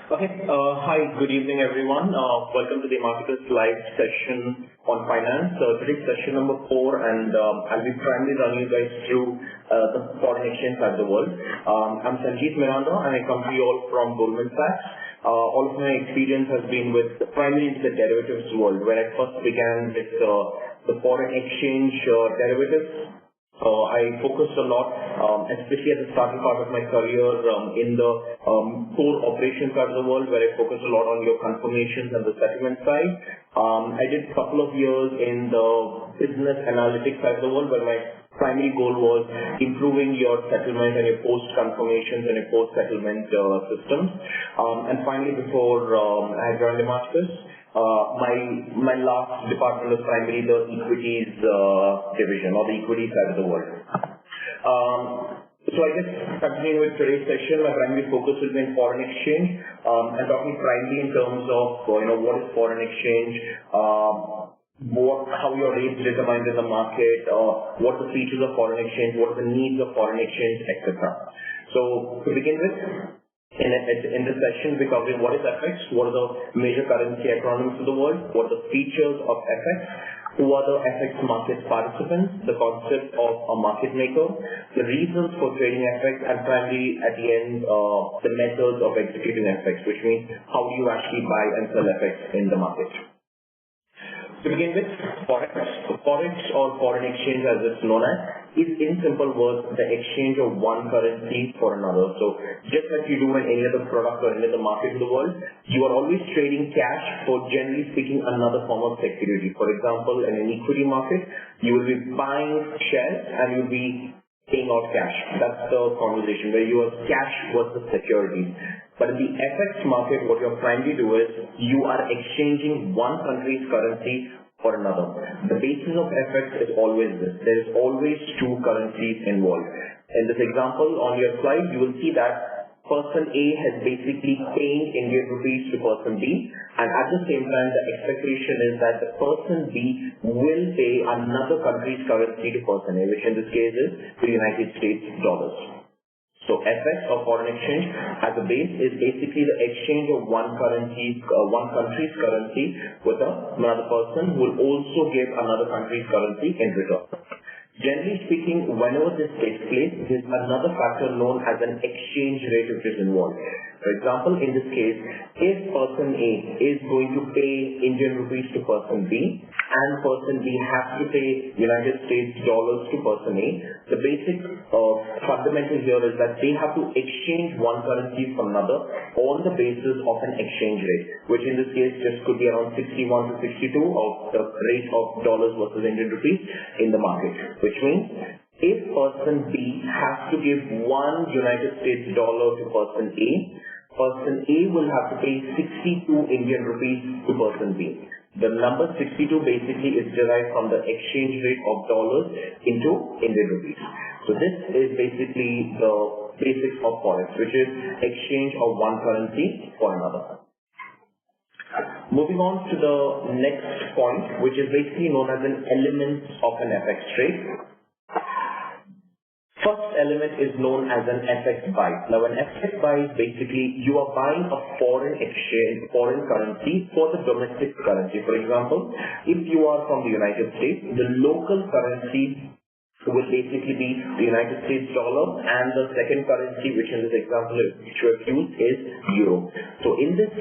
Okay. Hi, good evening, everyone. Welcome to the Imarticus live session on finance. Today's session number 4, and I'll be primarily running you guys through the foreign exchange side of the world. I'm Sanjeev Miranda, and I come to you all from Goldman Sachs. All of my experience has been with primarily the derivatives world, where I first began with the foreign exchange derivatives. I focused a lot, especially at the starting part of my career, in the core operations side of the world, where I focused a lot on your confirmations and the settlement side. I did a couple of years in the business analytics side of the world, where my primary goal was improving your settlement and your post-confirmations and your post-settlement systems. And finally, before I joined Imarticus, my last department was primarily the equities division, or the equity side of the world. So I guess continuing with today's session, my primary focus will be in foreign exchange, and talking primarily in terms of what is foreign exchange, how your rates determined in the market, what the features of foreign exchange, what are the needs of foreign exchange, etc. So to begin with, in this session, we're covering what is FX, what are the major currency acronyms of the world, what are the features of FX, who are the FX market participants, the concept of a market maker, the reasons for trading FX, and primarily at the end, the methods of executing FX, which means how do you actually buy and sell FX in the market. To begin with, Forex. Forex, or foreign exchange as it's known as, is in simple words the exchange of one currency for another. So just like you do in any other product or any other market in the world, you are always trading cash for, generally speaking, another form of security. For example, in an equity market, you will be buying shares and you'll be paying out cash. That's the conversation where you are cash versus securities. But in the FX market, what you're trying to do is you are exchanging one country's currency for another. The basis of FX is always this. There is always two currencies involved. In this example on your slide, you will see that person A has basically paying Indian rupees to person B, and at the same time, the expectation is that the person B will pay another country's currency to person A, which in this case is the United States dollars. So FX, or foreign exchange, as a base is basically the exchange of one country's currency with another person who will also give another country's currency in return. Generally speaking, whenever this takes place, there is another factor known as an exchange rate which is involved. For example, in this case, if person A is going to pay Indian rupees to person B, and person B has to pay United States dollars to person A, the basic fundamental here is that they have to exchange one currency for another on the basis of an exchange rate, which in this case just could be around 61 to 62 of the rate of dollars versus Indian rupees in the market, which means if person B has to give one United States dollar to person A will have to pay 62 Indian rupees to person B. The number 62 basically is derived from the exchange rate of dollars into Indian rupees. So this is basically the basics of Forex, which is exchange of one currency for another. Moving on to the next point, which is basically known as an element of an FX trade. First element is known as an FX buy. Now, an FX buy is basically you are buying a foreign currency for the domestic currency. For example, if you are from the United States, the local currency will basically be the United States dollar, and the second currency, which in this example which we have used, is euro. So in this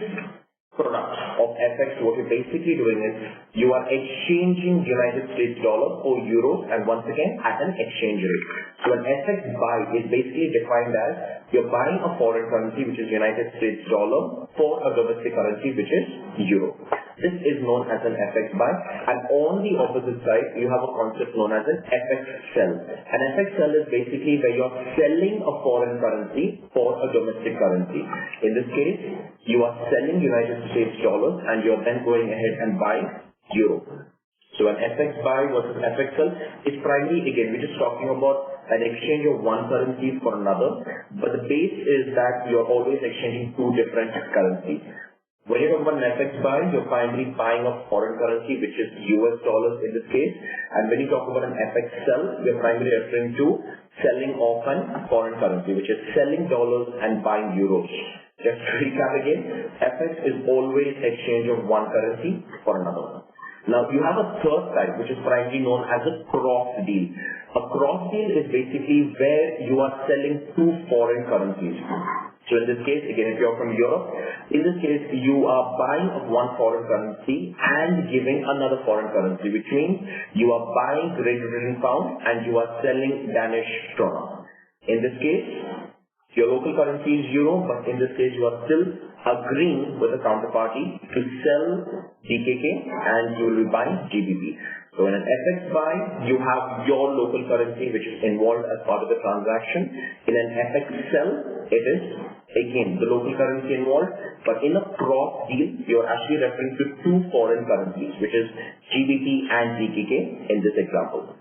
product of FX, what you're basically doing is you are exchanging United States dollar for euros, and once again at an exchange rate. So an FX buy is basically defined as you're buying a foreign currency, which is United States dollar, for a domestic currency, which is euro. This is known as an FX buy, and on the opposite side, you have a concept known as an FX sell. An FX sell is basically where you're selling a foreign currency for a domestic currency. In this case, you are selling United States dollars, and you're then going ahead and buying euro. So an FX buy versus FX sell is primarily, again, we're just talking about an exchange of one currency for another, but the base is that you're always exchanging two different currencies. When you talk about an FX buy, you're primarily buying a foreign currency, which is US dollars in this case. And when you talk about an FX sell, you're primarily referring to selling off an foreign currency, which is selling dollars and buying euros. Just to recap again, FX is always exchange of one currency for another. Now you have a third type, which is primarily known as a cross deal. A cross deal is basically where you are selling two foreign currencies. So in this case, again, if you're from Europe, in this case, you are buying of one foreign currency and giving another foreign currency, which means you are buying Great Britain pound and you are selling Danish krone. In this case, your local currency is euro, but in this case, you are still agreeing with the counterparty to sell DKK and you will be buying GBP. So in an FX buy, you have your local currency which is involved as part of the transaction. In an FX sell, it is again the local currency involved, but in a cross deal, you are actually referring to two foreign currencies, which is GBP and DKK in this example.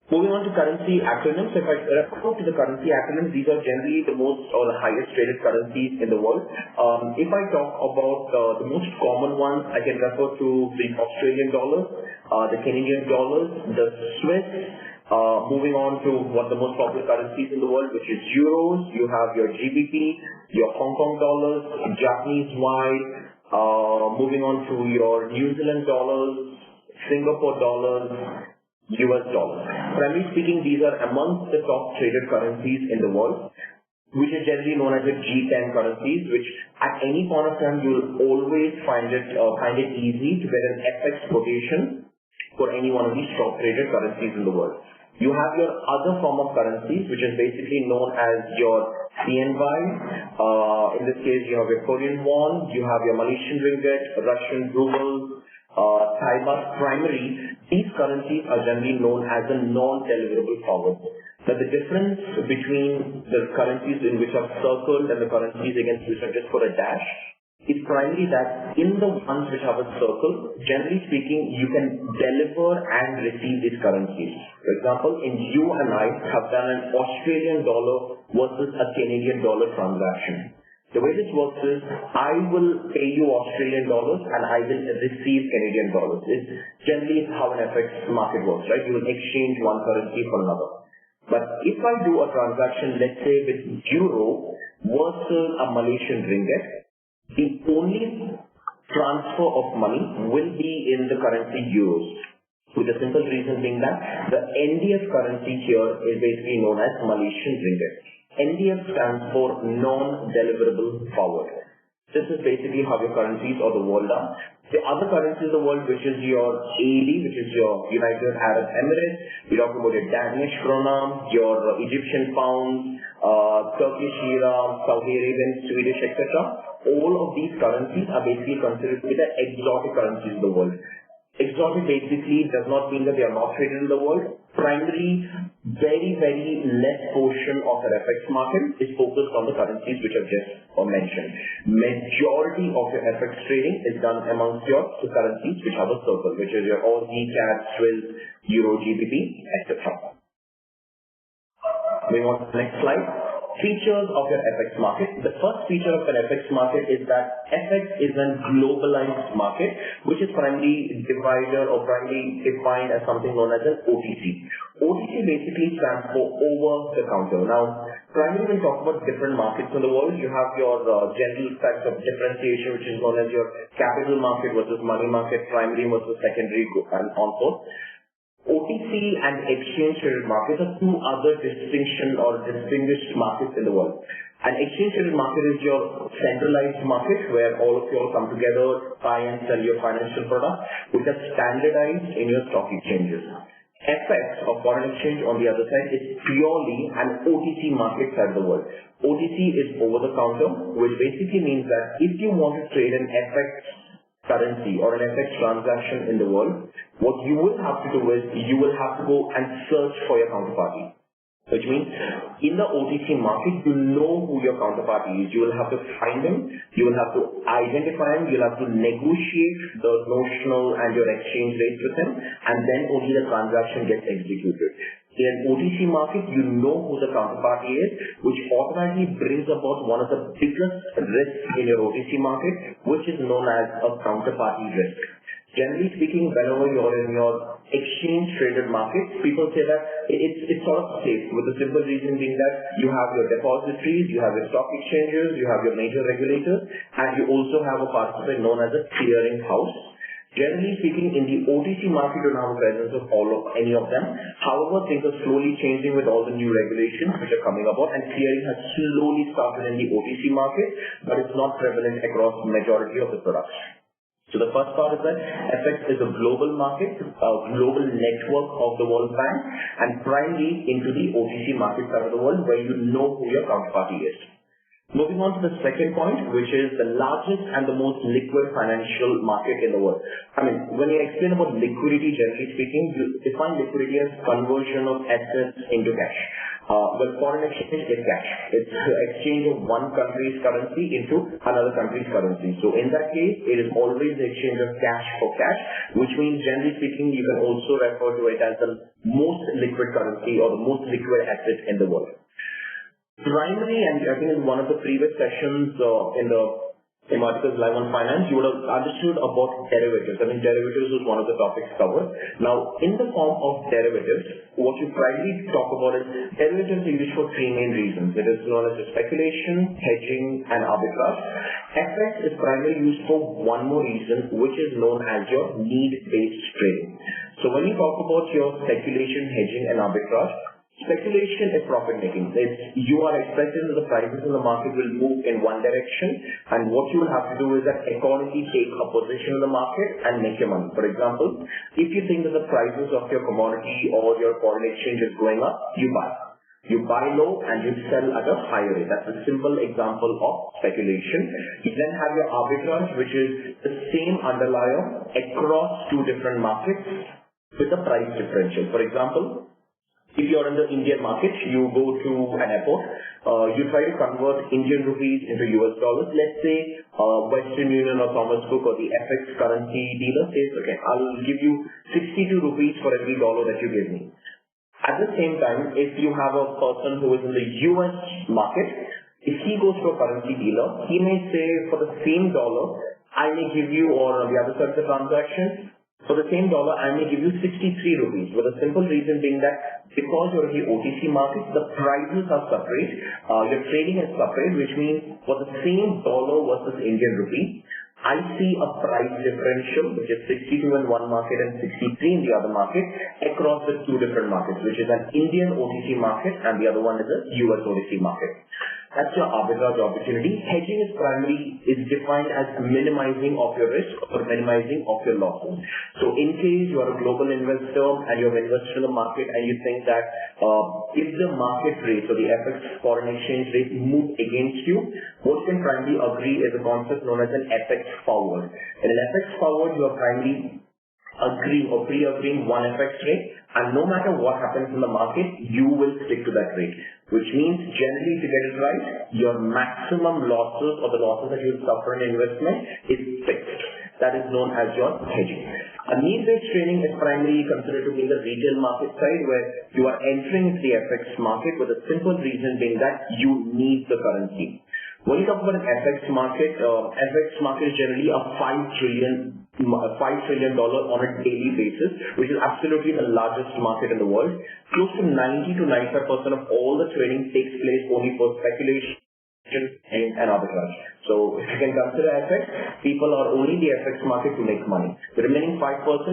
Moving on to currency acronyms. If I refer to the currency acronyms, these are generally the most or the highest traded currencies in the world. If I talk about the most common ones, I can refer to the Australian dollars, the Canadian dollars, the Swiss. Moving on to what the most popular currencies in the world, which is euros. You have your GBP, your Hong Kong dollars, Japanese yen. Moving on to your New Zealand dollars, Singapore dollars, US dollars. Primarily speaking, these are amongst the top traded currencies in the world, which is generally known as the G10 currencies, which at any point of time you will always find it easy to get an FX quotation for any one of these top traded currencies in the world. You have your other form of currencies, which is basically known as your CNY. In this case, you have your Korean won, you have your Malaysian ringgit, Russian ruble, Thai baht. Primarily, these currencies are generally known as a non-deliverable forward. Now, the difference between the currencies in which are circled and the currencies against which are just put a dash is primarily that in the ones which have a circle, generally speaking, you can deliver and receive these currencies. For example, in you and I have done an Australian dollar versus a Canadian dollar transaction. The way this works is, I will pay you Australian dollars and I will receive Canadian dollars. It's generally how an FX market works, right? You will exchange one currency for another. But if I do a transaction, let's say with euro versus a Malaysian ringgit, the only transfer of money will be in the currency euros. With the simple reason being that the NDF currency here is basically known as Malaysian ringgit. NDF stands for non-deliverable forward. This is basically how your currencies of the world are. The other currencies of the world, which is your AED, which is your United Arab Emirates, we talk about your Danish krona, your Egyptian pound, Turkish lira, Saudi Arabian, Swedish, etc. All of these currencies are basically considered to be the exotic currencies of the world. Exotic basically does not mean that they are not traded in the world. Primarily, very less portion of the FX market is focused on the currencies which I've just mentioned. Majority of your FX trading is done amongst your currencies which have a circle, which is your Aussie, CAD, Swiss, Euro, GBP, etc. Moving on to the next slide. Features of your FX market. The first feature of an FX market is that FX is a globalized market, which is primarily divided or primarily defined as something known as an OTC. OTC basically stands for over the counter. Now, primarily when we talk about different markets in the world, you have your general types of differentiation, which is known as your capital market versus money market, primary versus secondary, and on forth. OTC and exchange traded markets are two other distinguished markets in the world. An exchange traded market is your centralized market where all of you all come together, buy and sell your financial products, which are standardized in your stock exchanges. FX or foreign exchange on the other side is purely an OTC market side of the world. OTC is over the counter, which basically means that if you want to trade an FX currency or an FX transaction in the world, what you will have to do is you will have to go and search for your counterparty. Which means in the OTC market, you know who your counterparty is. You will have to find him, you will have to identify him, you'll have to negotiate the notional and your exchange rates with him, and then only the transaction gets executed. In an OTC market, you know who the counterparty is, which automatically brings about one of the biggest risks in your OTC market, which is known as a counterparty risk. Generally speaking, whenever you're in your exchange traded markets, people say that it's sort of safe, with the simple reason being that you have your depositories, you have your stock exchanges, you have your major regulators, and you also have a participant known as a clearing house. Generally speaking, in the OTC market, you don't have a presence of any of them. However, things are slowly changing with all the new regulations which are coming about, and clearing has slowly started in the OTC market, but it's not prevalent across the majority of the products. So the first part is that FX is a global market, a global network of the World Bank, and primarily into the OTC market side of the world where you know who your counterparty is. Moving on to the second point, which is the largest and the most liquid financial market in the world. I mean, when you explain about liquidity, generally speaking, you define liquidity as conversion of assets into cash. Well, foreign exchange is cash. It's the exchange of one country's currency into another country's currency. So in that case, it is always the exchange of cash for cash, which means generally speaking, you can also refer to it as the most liquid currency or the most liquid asset in the world. Primarily, and I think in one of the previous sessions in the Imarticus Live on Finance, you would have understood about derivatives. I mean, derivatives was one of the topics covered. Now, in the form of derivatives, what you primarily talk about is derivatives are used for three main reasons. It is known as speculation, hedging, and arbitrage. FX is primarily used for one more reason, which is known as your need-based trading. So when you talk about your speculation, hedging, and arbitrage, speculation is profit making. You are expecting that the prices in the market will move in one direction, and what you will have to do is that accordingly take a position in the market and make your money. For example, if you think that the prices of your commodity or your foreign exchange is going up, you buy. You buy low and you sell at a higher rate. That's a simple example of speculation. You then have your arbitrage, which is the same underlier across two different markets with a price differential. For example, if you're in the Indian market, you go to an airport, you try to convert Indian rupees into US dollars. Let's say Western Union or Thomas Cook or the FX currency dealer says, okay, I'll give you 62 rupees for every dollar that you give me. At the same time, if you have a person who is in the US market, if he goes to a currency dealer, he may say for the same dollar, I may give you, or on the other side of the transaction, for the same dollar, I may give you 63 rupees, with a simple reason being that because you're in the OTC market, the prices are separate, your trading is separate, which means for the same dollar versus Indian rupee, I see a price differential, which is 62 in one market and 63 in the other market, across the two different markets, which is an Indian OTC market and the other one is a US OTC market. That's your arbitrage opportunity. Hedging is defined as minimizing of your risk or minimizing of your losses. So in case you are a global investor and you have invested in the market and you think that if the market rate or the FX foreign exchange rate move against you, what you can primarily agree is a concept known as an FX forward. In an FX forward, you are primarily agreeing or pre-agreeing one FX rate, and no matter what happens in the market, you will stick to that rate. Which means, generally, to get it right, your maximum losses or the losses that you will suffer in investment is fixed. That is known as your hedging. A need-based trading is primarily considered to be the retail market side, where you are entering into the FX market with a simple reason being that you need the currency. When you talk about an FX market is generally a $5 trillion on a daily basis, which is absolutely the largest market in the world. Close to 90 to 95% of all the trading takes place only for speculation and arbitrage. So if you can consider FX, people are only in the FX market to make money. The remaining 5%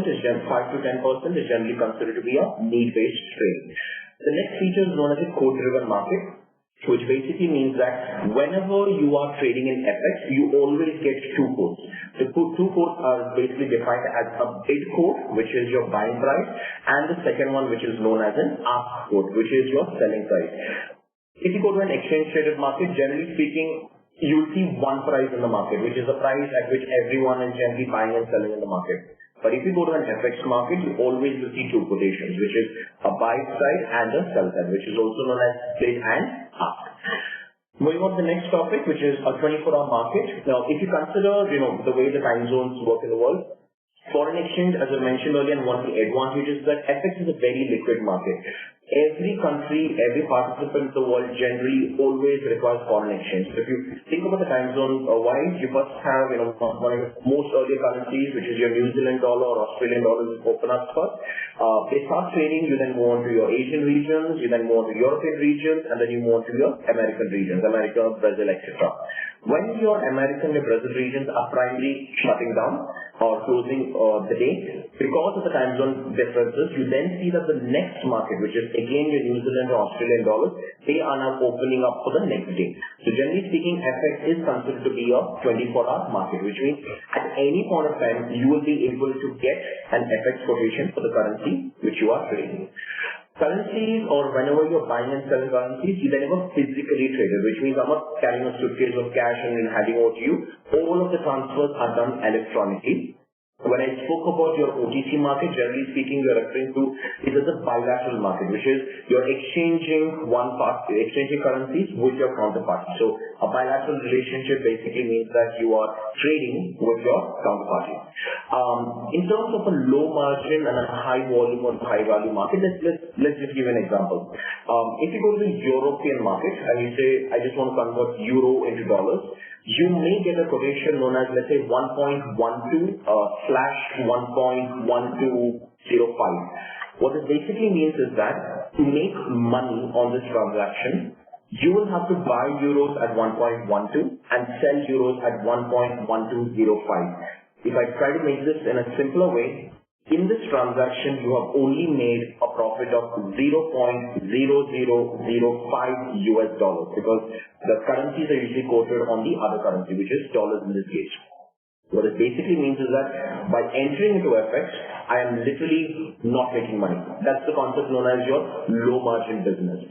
is 5 to 10% is generally considered to be a need-based trading. The next feature is known as a code-driven market, which basically means that whenever you are trading in FX, you always get two codes. The two codes are basically defined as a bid code, which is your buying price, and the second one, which is known as an ask code, which is your selling price. If you go to an exchange-traded market, generally speaking, you'll see one price in the market, which is the price at which everyone is generally buying and selling in the market. But if you go to an FX market, you always will see two quotations, which is a buy side and a sell side, which is also known as bid and ask. Moving on to the next topic, which is a 24-hour market. Now, if you consider, the way the time zones work in the world, foreign exchange, as I mentioned earlier, and one of the advantages is that FX is a very liquid market. every country, every participant in the world generally always requires foreign exchange. So if you think about the time zone wise, you first have, one of the most earlier currencies, which is your New Zealand dollar or Australian dollar, is open up first. They start trading, you then move on to your Asian regions, you then move on to European regions, and then you move on to your American regions, America, Brazil, etc. When your American and Brazil regions are primarily shutting down or closing the day, because of the time zone differences, you then see that the next market, which is again your New Zealand or Australian dollars, they are now opening up for the next day. So generally speaking, FX is considered to be a 24-hour market, which means at any point of time, you will be able to get an FX quotation for the currency which you are trading. Currencies, or whenever you're buying and selling currencies, you then never physically trade it, which means I'm not carrying a suitcase of cash and then handing over to you. All of the transfers are done electronically. When I spoke about your OTC market, generally speaking, you're referring to it as a bilateral market, which is you're exchanging currencies with your counterparty. So a bilateral relationship basically means that you are trading with your counterparty. In terms of a low margin and a high volume or high value market, let's just give an example. If you go to the European market and you say, I just want to convert euro into dollars, you may get a quotation known as, let's say, 1.12 /1.1205. What this basically means is that to make money on this transaction, you will have to buy euros at 1.12 and sell euros at 1.1205. If I try to make this in a simpler way, in this transaction, you have only made a profit of $0.0005 because the currencies are usually quoted on the other currency, which is dollars in this case. What it basically means is that by entering into FX, I am literally not making money. That's the concept known as your low margin business.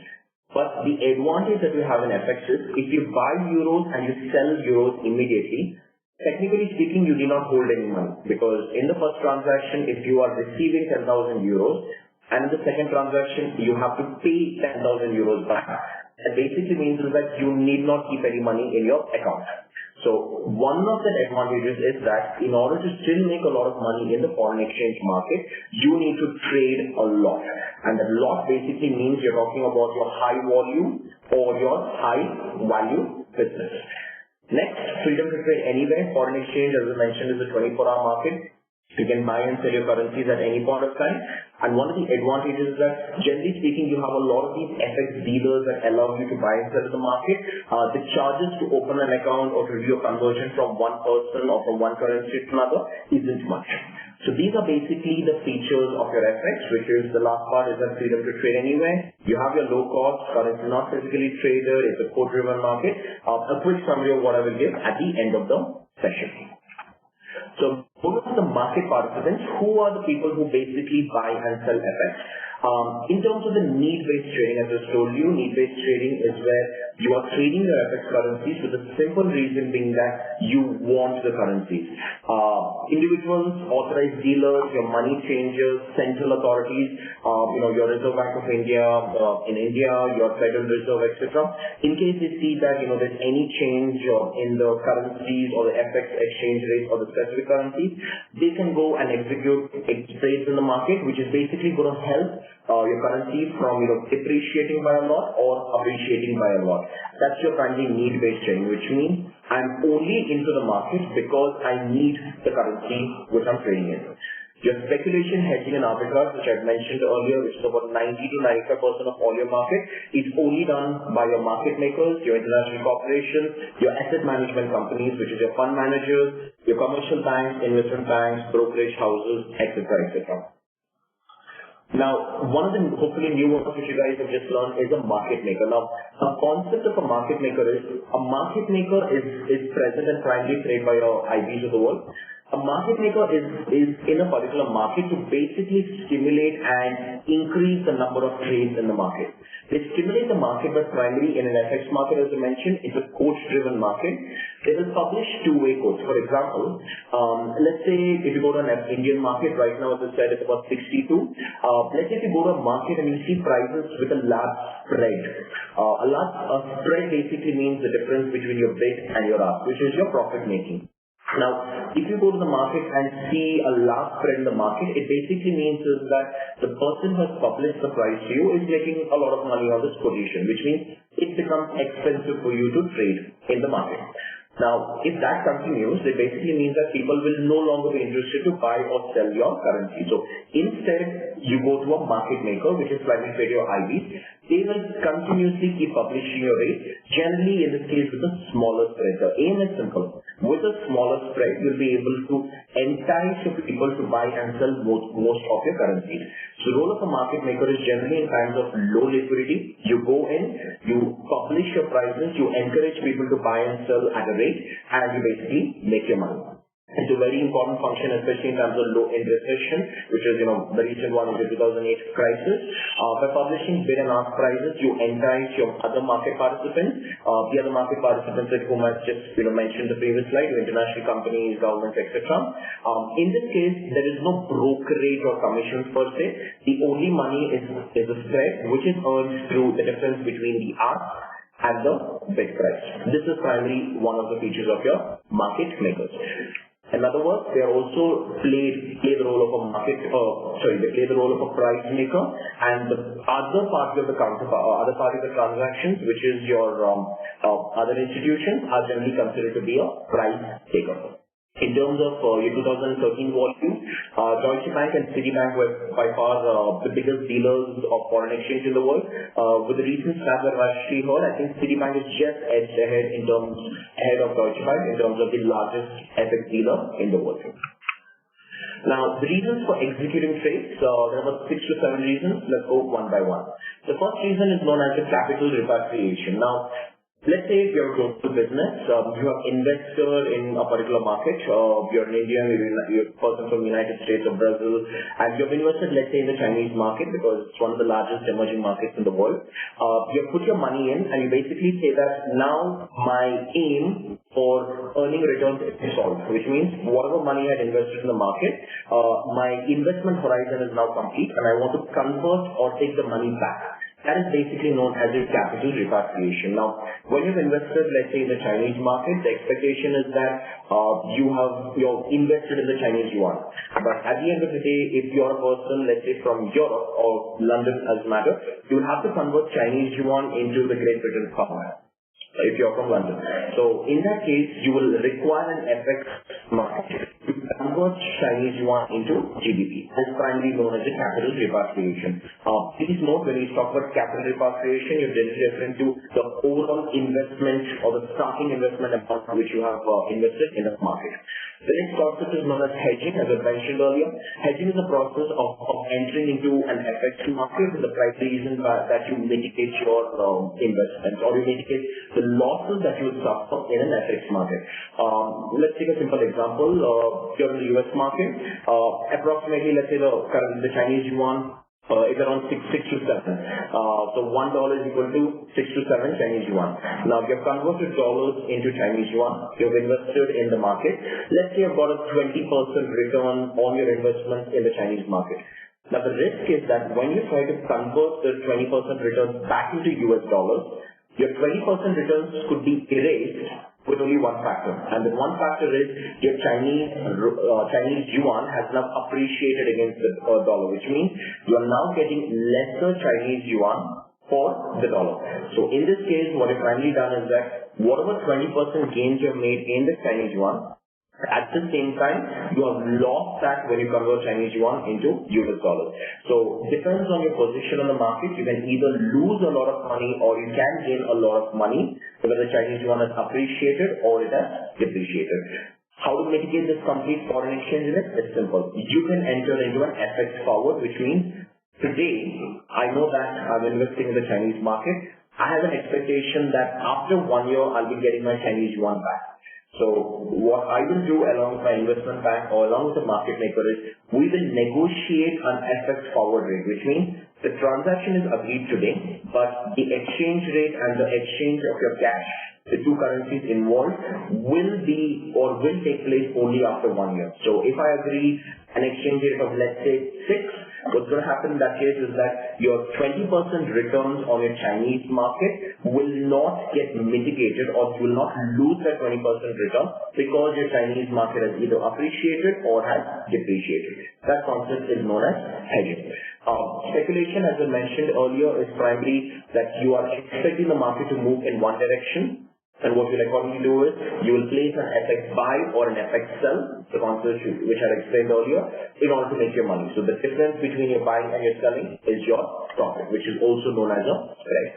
But the advantage that we have in FX is if you buy euros and you sell euros immediately, technically speaking, you do not hold any money, because in the first transaction, if you are receiving 10,000 euros, and in the second transaction, you have to pay 10,000 euros back. That basically means is that you need not keep any money in your account. So one of the advantages is that in order to still make a lot of money in the foreign exchange market, you need to trade a lot. And the lot basically means you're talking about your high volume or your high value business. Next, freedom to trade anywhere. Foreign exchange, as I mentioned, is a 24-hour market. You can buy and sell your currencies at any point of time. And one of the advantages is that, generally speaking, you have a lot of these FX dealers that allow you to buy and sell in the market. The charges to open an account or to do a conversion from one person or from one currency to another isn't much. So these are basically the features of your FX, which is the last part is that freedom to trade anywhere. You have your low cost, currency not physically traded, it's a code-driven market. A quick summary of what I will give at the end of the session. So most of the market participants, who are the people who basically buy and sell FX? In terms of the need-based trading, as I told you, need-based trading is where you are trading your FX currencies with the simple reason being that you want the currencies. Individuals, authorized dealers, your money changers, central authorities, your Reserve Bank of India, in India, your Federal Reserve, etc. In case they see that, there's any change in the currencies or the FX exchange rate or the specific currencies, they can go and execute trades in the market, which is basically going to help your currency from depreciating by a lot or appreciating by a lot. That's your primary need-based trading, which means I'm only into the market because I need the currency which I'm trading in. Your speculation, hedging and arbitrage, which I've mentioned earlier, which is about 90 to 95% of all your market, is only done by your market makers, your international corporations, your asset management companies, which is your fund managers, your commercial banks, investment banks, brokerage houses, etc., etc. Now, one of the hopefully new ones which you guys have just learned is a market maker. Now, a concept of a market maker is present and primarily traded by your IBs of the world. A market maker is in a particular market to basically stimulate and increase the number of trades in the market. They stimulate the market, but primarily in an FX market, as I mentioned, it's a quote-driven market. They will publish two-way quotes. For example, let's say if you go to an Indian market, right now, as I said, it's about 62. Let's say if you go to a market and you see prices with a large spread. A spread basically means the difference between your bid and your ask, which is your profit making. Now, if you go to the market and see a large spread in the market, it basically means is that the person who has published the price to you is making a lot of money on this position, which means it becomes expensive for you to trade in the market. Now, if that continues, it basically means that people will no longer be interested to buy or sell your currency. So instead, you go to a market maker, which is primarily traded your IBs. They will continuously keep publishing your rate, generally in this case with a smaller spread. The aim is simple. With a smaller spread, you'll be able to entice your people to buy and sell most of your currencies. So the role of a market maker is generally in times of low liquidity. You go in, you publish your prices, you encourage people to buy and sell at a rate, and you basically make your money. It's a very important function, especially in terms of low interest recession, which is, the recent one is the 2008 crisis. By publishing bid and ask prices, you entice your other market participants, the other market participants like whom I just mentioned the previous slide, your international companies, governments, etc. In this case, there is no brokerage or commissions per se. The only money is the spread, which is earned through the difference between the ask and the bid price. This is primarily one of the features of your market makers. In other words, they also play the role of a they play the role of a price maker, and the other party of the other party of the transactions, which is your other institutions, are generally considered to be a price taker. In terms of your 2013 volume, Deutsche Bank and Citibank were by far the biggest dealers of foreign exchange in the world. With the recent stats that I've actually heard, I think Citibank is just edged ahead of Deutsche Bank in terms of the largest FX dealer in the world. Now, the reasons for executing trades, there are about 6 to 7 reasons. Let's go one by one. The first reason is known as the capital repatriation. Now, let's say you're a global business, you have investor in a particular market, you're an Indian, you're a person from the United States or Brazil, and you've invested, let's say, in the Chinese market because it's one of the largest emerging markets in the world. You put your money in and you basically say that now my aim for earning returns is solved, which means whatever money I had invested in the market, my investment horizon is now complete and I want to convert or take the money back. That is basically known as a capital repatriation. Now, when you've invested, let's say, in the Chinese market, the expectation is that you're invested in the Chinese yuan. But at the end of the day, if you're a person, let's say, from Europe or London as a matter, you'll have to convert Chinese yuan into the Great Britain pound if you're from London. So in that case, you will require an FX market to convert Chinese yuan into GBP. This is primarily known as a capital repatriation. Please note, when we talk about capital repatriation, you're generally referring to the overall investment or the starting investment amount which you have invested in the market. The next concept is known as hedging, as I mentioned earlier. Hedging is a process of entering into an FX market with the primary reason that you mitigate your investments, or you mitigate the losses that you would suffer in an FX market. Let's take a simple example. You're in the US market. Approximately, let's say the Chinese yuan is around 6 to 7. So $1 is equal to 6 to 7 Chinese yuan. Now, you've converted dollars into Chinese yuan. You've invested in the market. Let's say you've got a 20% return on your investment in the Chinese market. Now, the risk is that when you try to convert the 20% returns back into US dollars, your 20% returns could be erased with only one factor. And the one factor is your Chinese yuan has now appreciated against the dollar, which means you are now getting lesser Chinese yuan for the dollar. So in this case, what you've primarily done is that whatever 20% gains you have made in the Chinese yuan, at the same time, you have lost that when you convert Chinese yuan into US dollars. So, depends on your position on the market. You can either lose a lot of money or you can gain a lot of money whether the Chinese yuan has appreciated or it has depreciated. How to mitigate this complete foreign exchange risk? It's simple. You can enter into an FX forward, which means today, I know that I'm investing in the Chinese market. I have an expectation that after 1 year, I'll be getting my Chinese yuan back. So what I will do along with my investment bank or along with the market maker is we will negotiate an FX forward rate, which means the transaction is agreed today, but the exchange rate and the exchange of your cash the two currencies involved will take place only after 1 year. So if I agree an exchange rate of, let's say, 6, what's going to happen in that case is that your 20% returns on your Chinese market will not get mitigated, or you will not lose that 20% return because your Chinese market has either appreciated or has depreciated. That concept is known as hedging. Speculation, as I mentioned earlier, is primarily that you are expecting the market to move in one direction. And what you'll accordingly do is, you will place an FX buy or an FX sell, the concept which I explained earlier, in order to make your money. So the difference between your buying and your selling is your profit, which is also known as a spread.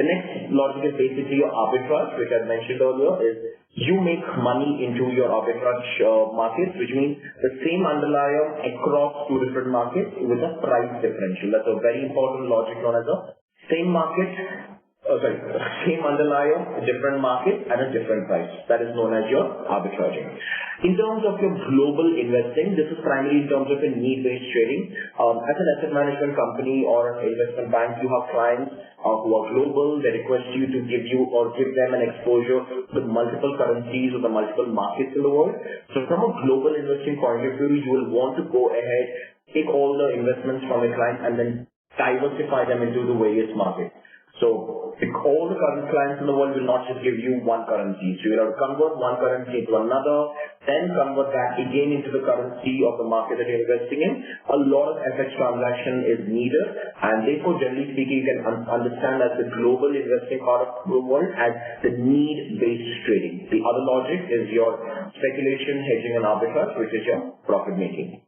The next logic is basically your arbitrage, which I mentioned earlier, is you make money into your arbitrage markets, which means the same underlier across two different markets with a price differential. That's a very important logic known as a same underlier, different market at a different price. That is known as your arbitraging. In terms of your global investing, this is primarily in terms of a need-based trading. As an asset management company or an investment bank, you have clients who are global. They request you to give them an exposure to multiple currencies or the multiple markets in the world. So from a global investing point of view, you will want to go ahead, take all the investments from your clients and then diversify them into the various markets. So all the current clients in the world will not just give you one currency. So you have to convert one currency to another, then convert that again into the currency of the market that you're investing in. A lot of FX transaction is needed, and therefore, generally speaking, you can understand that the global investing part of the world as the need-based trading. The other logic is your speculation, hedging, and arbitrage, which is your profit making.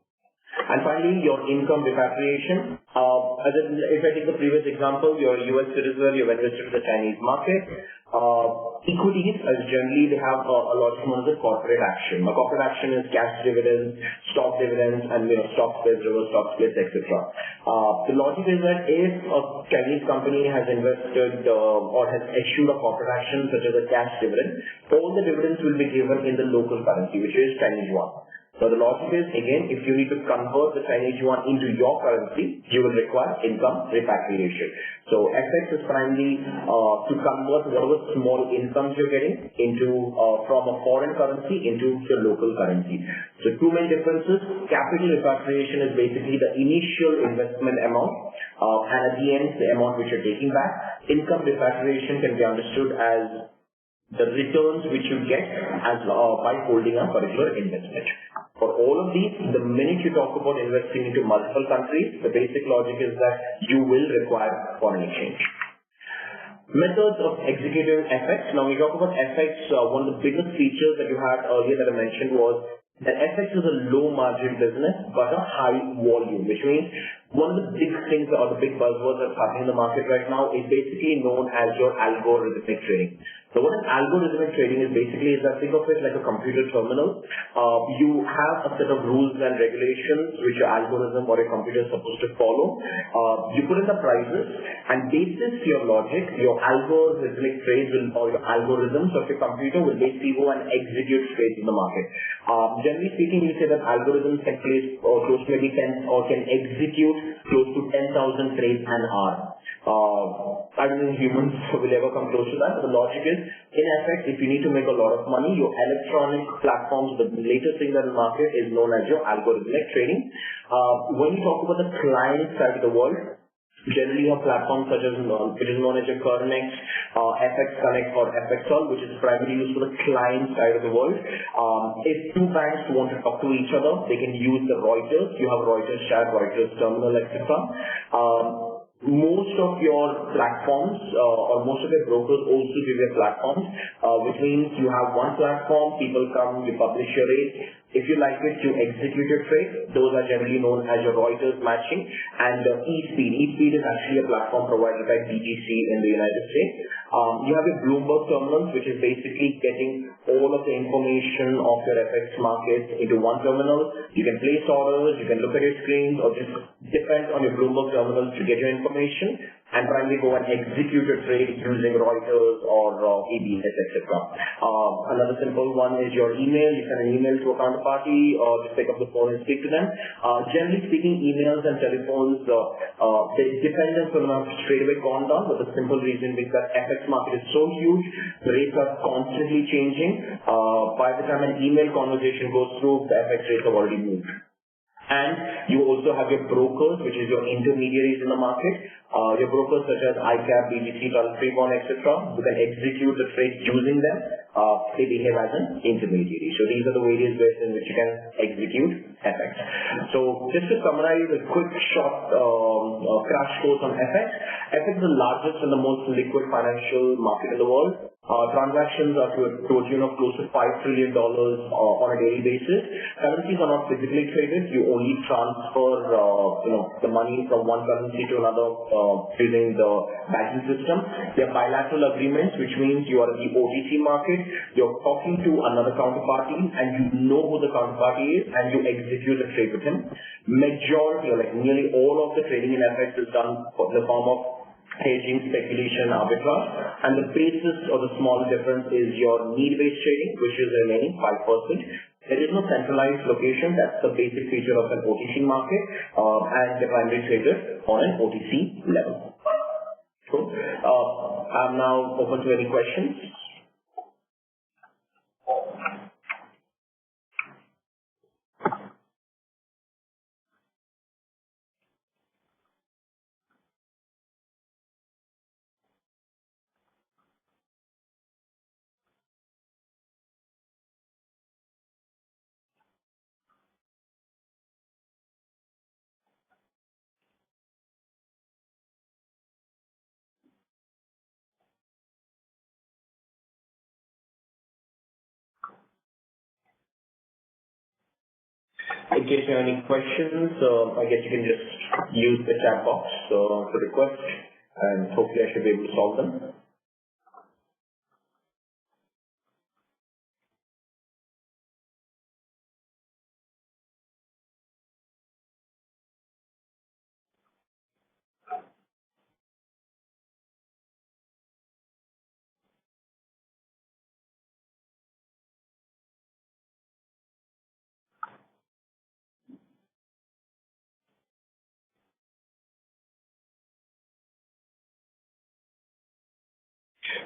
And finally, your income repatriation. If I take the previous example, you're a US citizen, you've invested in the Chinese market. Equities, as generally, they have a logic known as a corporate action. A corporate action is cash dividends, stock dividends, and stock splits, reverse stock splits, etc. The logic is that if a Chinese company has invested or has issued a corporate action such as a cash dividend, all the dividends will be given in the local currency, which is Chinese yuan. So the logic is, again, if you need to convert the Chinese yuan into your currency, you will require income repatriation. So FX is primarily to convert whatever small incomes you're getting into from a foreign currency into your local currency. So two main differences. Capital repatriation is basically the initial investment amount, and at the end, the amount which you're taking back. Income repatriation can be understood as the returns which you get as by holding a particular investment. For all of these, the minute you talk about investing into multiple countries, the basic logic is that you will require foreign exchange. Methods of executing FX. Now, we talk about FX. One of the biggest features that you had earlier that I mentioned was that FX is a low margin business but a high volume, which means one of the big things or the big buzzwords that's happening in the market right now is basically known as your algorithmic trading. So what is algorithmic trading is basically that think of it like a computer terminal. You have a set of rules and regulations which your algorithm or your computer is supposed to follow. You put in the prices, and based on your logic, your algorithmic trades or your algorithms of your computer will basically go and execute trades in the market. Generally speaking, we say that algorithms can place close to maybe 10 or can execute close to 10,000 trades an hour. I don't think humans will ever come close to that. But the logic is, in effect, if you need to make a lot of money, your electronic platforms, the latest thing that in the market is known as your algorithmic trading. When you talk about the client side of the world, generally you have platforms such as which is known as your Curnex, FX Connect or FXall, which is primarily used for the client side of the world. If two banks want to talk to each other, they can use the Reuters. You have Reuters chat, Reuters terminal, etc. Most of your platforms or most of your brokers also give you platforms, which means you have one platform, people come, you publish your rates. If you like it, you execute your trade. Those are generally known as your Reuters matching. And eSpeed. eSpeed is actually a platform provided by BGC in the United States. You have your Bloomberg terminals, which is basically getting all of the information of your FX markets into one terminal. You can place orders, you can look at your screens, or just depend on your Bloomberg terminals to get your information and primarily go and execute your trade using Reuters or ABS, etc. Another simple one is your email. You send an email to a counterparty or just pick up the phone and speak to them. Generally speaking, emails and telephones, the dependence on them have straight away gone down, but the simple reason is that FX market is so huge, the rates are constantly changing. By the time an email conversation goes through, the FX rates have already moved. And you also have your brokers, which is your intermediaries in the market. Your brokers such as ICAP, BGC, Freeport, etc. You can execute the trade using them. They behave as an intermediary. So these are the various ways in which you can execute FX. So just to summarize a quick short crash course on FX. FX is the largest and the most liquid financial market in the world. Transactions are to a tune of close to $5 trillion on a daily basis. Currencies are not physically traded. You only transfer the money from one currency to another using the banking system. They are bilateral agreements, which means you are in the OTC market. You're talking to another counterparty and you know who the counterparty is and you execute a trade with him. Majority, or like nearly all of the trading in FX is done in the form of hedging, speculation, arbitrage, and the basis or the small difference is your need-based trading, which is remaining 5%. There is no centralized location. That's the basic feature of an OTC market, and they're primarily traded on an OTC level. Cool. I'm now open to any questions. In case you have any questions, I guess you can just use the chat box to request, and hopefully I should be able to solve them.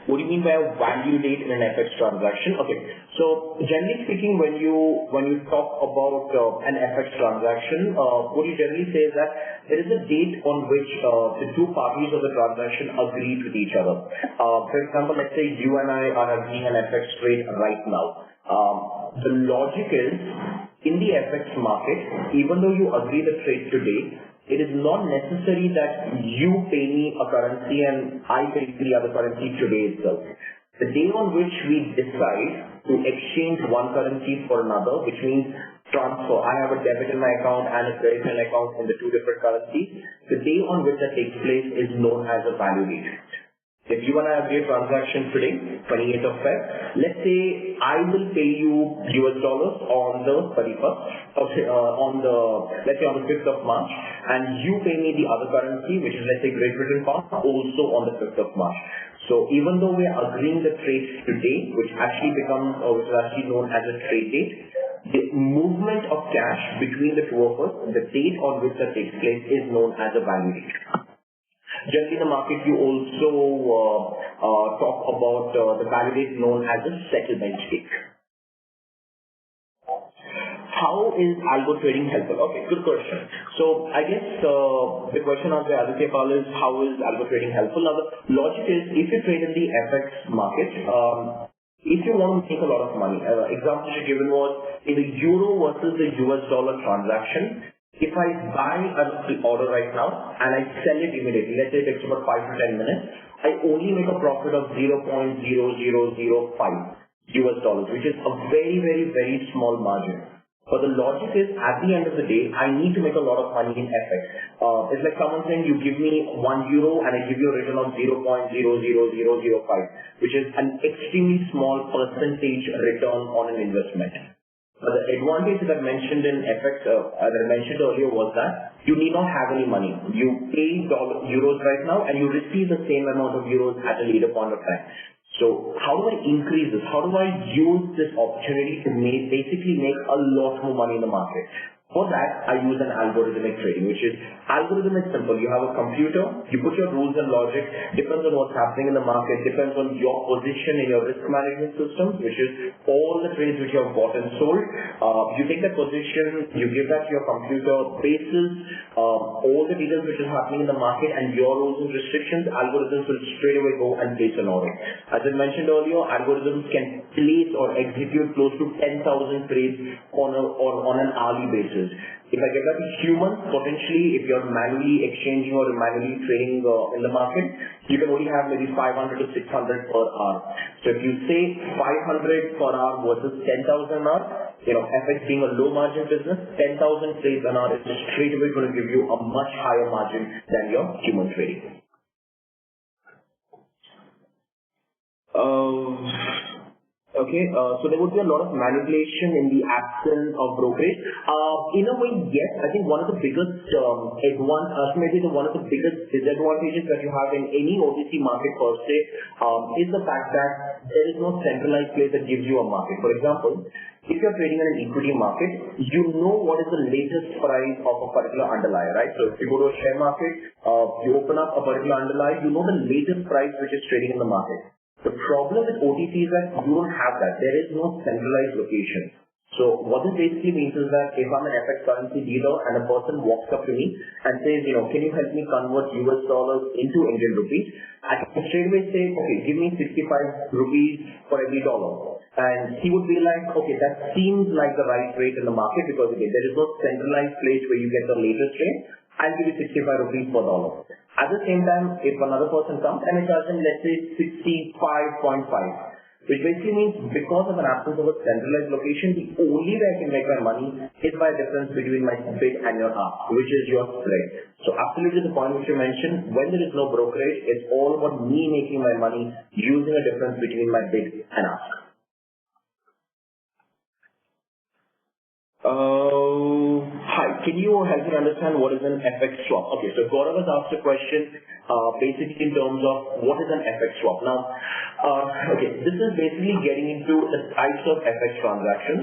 What do you mean by a value date in an FX transaction? Okay, so generally speaking, when you talk about an FX transaction, what you generally say is that there is a date on which the two parties of the transaction agree with each other. For example, let's say you and I are agreeing an FX trade right now. The logic is, in the FX market, even though you agree the trade today, it is not necessary that you pay me a currency and I pay the other currency today itself. The day on which we decide to exchange one currency for another, which means transfer, I have a debit in my account and a credit in my account in the two different currencies, the day on which that takes place is known as a value date. If you and I agree a transaction today, 28th of Feb, let's say I will pay you US dollars on the 31st, let's say on the 5th of March, and you pay me the other currency, which is let's say Great Britain pound, also on the 5th of March. So even though we are agreeing the trade today, which actually becomes, or which is actually known as a trade date, the movement of cash between the two of us, the date on which that takes place is known as a value date. Generally, in the market, you also talk about the value date known as a settlement date. How is algo trading helpful? Okay, good question. So I guess the question of the Aditya Pal is, how is algo trading helpful? Now, the logic is, if you trade in the FX market, if you want to make a lot of money, example you given was in the euro versus the US dollar transaction. If I buy an order right now and I sell it immediately, let's say it takes about 5 to 10 minutes, I only make a profit of 0.0005 US dollars, which is a very, very, very small margin. But the logic is, at the end of the day, I need to make a lot of money in FX. It's like someone saying, you give me €1 and I give you a return of 0.00005, which is an extremely small percentage return on an investment. But the advantage that I mentioned in FX, as I mentioned earlier, was that you need not have any money. You pay euros right now and you receive the same amount of euros at a later point of time. So how do I increase this? How do I use this opportunity to basically make a lot more money in the market? For that, I use an algorithmic trading, which is algorithm is simple. You have a computer, you put your rules and logic, depends on what's happening in the market, depends on your position in your risk management system, which is all the trades which you have bought and sold. You take that position, you give that to your computer, basis all the details which is happening in the market and your rules and restrictions, algorithms will straight away go and place an order. As I mentioned earlier, algorithms can place or execute close to 10,000 trades on an hourly basis. If I get that to humans, potentially, if you're manually exchanging or manually trading in the market, you can only have maybe 500 to 600 per hour. So if you say 500 per hour versus 10,000 an hour, FX being a low margin business, 10,000 trades an hour is straight away going to give you a much higher margin than your human trading. Okay, so there would be a lot of manipulation in the absence of brokerage. In a way, yes. I think one of the biggest one of the biggest disadvantages that you have in any OTC market per se is the fact that there is no centralized place that gives you a market. For example, if you're trading in an equity market, you know what is the latest price of a particular underlie, right? So if you go to a share market, you open up a particular underlie, you know the latest price which is trading in the market. The problem with OTC is that you don't have that. There is no centralized location. So what this basically means is that if I'm an FX currency dealer and a person walks up to me and says, can you help me convert US dollars into Indian rupees? I can straight away say, okay, give me 65 rupees for every dollar. And he would be like, okay, that seems like the right rate in the market because again, there is no centralized place where you get the latest rate. I'll give you 65 rupees per dollar. At the same time, if another person comes and I charge him, let's say 65.5, which basically means because of an absence of a centralized location, the only way I can make my money is by a difference between my bid and your ask, which is your spread. So absolutely the point which you mentioned, when there is no brokerage, it's all about me making my money using a difference between my bid and ask. Hi, can you help me understand what is an FX swap? Okay, so Gaurav has asked a question basically in terms of what is an FX swap. Now, this is basically getting into the types of FX transactions.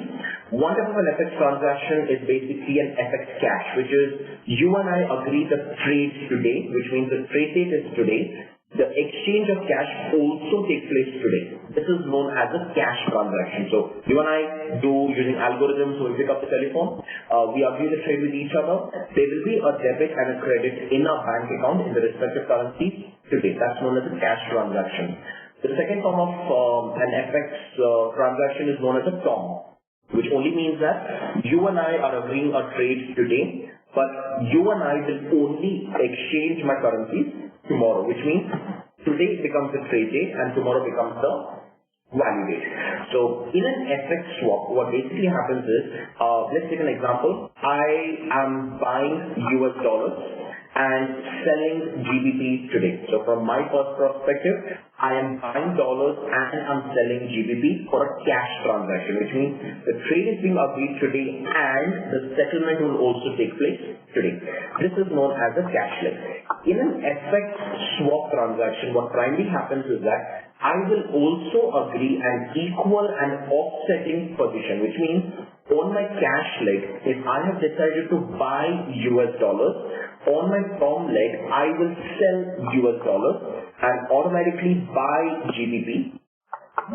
One type of an FX transaction is basically an FX cash, which is you and I agree the trade today, which means the trade date is today. The exchange of cash also takes place today. This is known as a cash transaction. So you and I do using algorithms, so we pick up the telephone, we agree the trade with each other. There will be a debit and a credit in our bank account in the respective currencies today. That's known as a cash transaction. The second form of an FX transaction is known as a TOM, which only means that you and I are agreeing a trade today, but you and I will only exchange my currencies tomorrow, which means today becomes the trade date and tomorrow becomes the value date. So in an FX swap, what basically happens is, let's take an example. I am buying US dollars and selling GBP today. So from my first perspective, I am buying dollars and I'm selling GBP for a cash transaction, which means the trade is being agreed today and the settlement will also take place today. This is known as a cash leg. In an FX swap transaction, what primarily happens is that I will also agree an equal and offsetting position, which means on my cash leg, if I have decided to buy US dollars, on my TOM leg, I will sell US dollars and automatically buy GBP,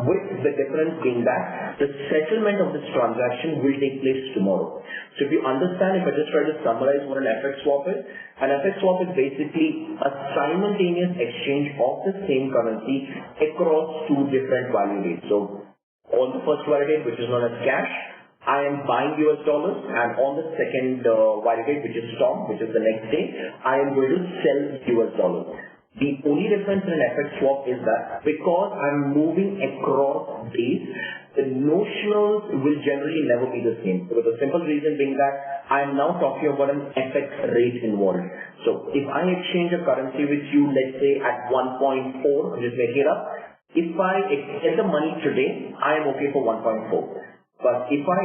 with the difference being that the settlement of this transaction will take place tomorrow. So if you understand, if I just try to summarize what an FX swap is, an FX swap is basically a simultaneous exchange of the same currency across two different value dates. So on the first value date, which is known as cash, I am buying US dollars, and on the second value date, which is TOM, which is the next day, I am going to sell US dollars. The only difference in an FX swap is that because I'm moving across days, the notionals will generally never be the same. So the simple reason being that I am now talking about an FX rate involved. So if I exchange a currency with you, let's say at 1.4, I'm just making it up. If I get the money today, I am okay for 1.4. But if I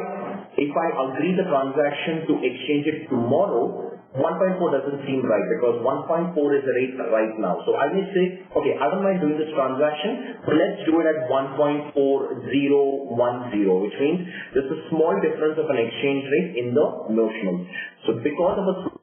if I agree the transaction to exchange it tomorrow, 1.4 doesn't seem right because 1.4 is the rate right now. So I may say, okay, I don't mind doing this transaction, but let's do it at 1.4010, which means there's a small difference of an exchange rate in the notional. So because of a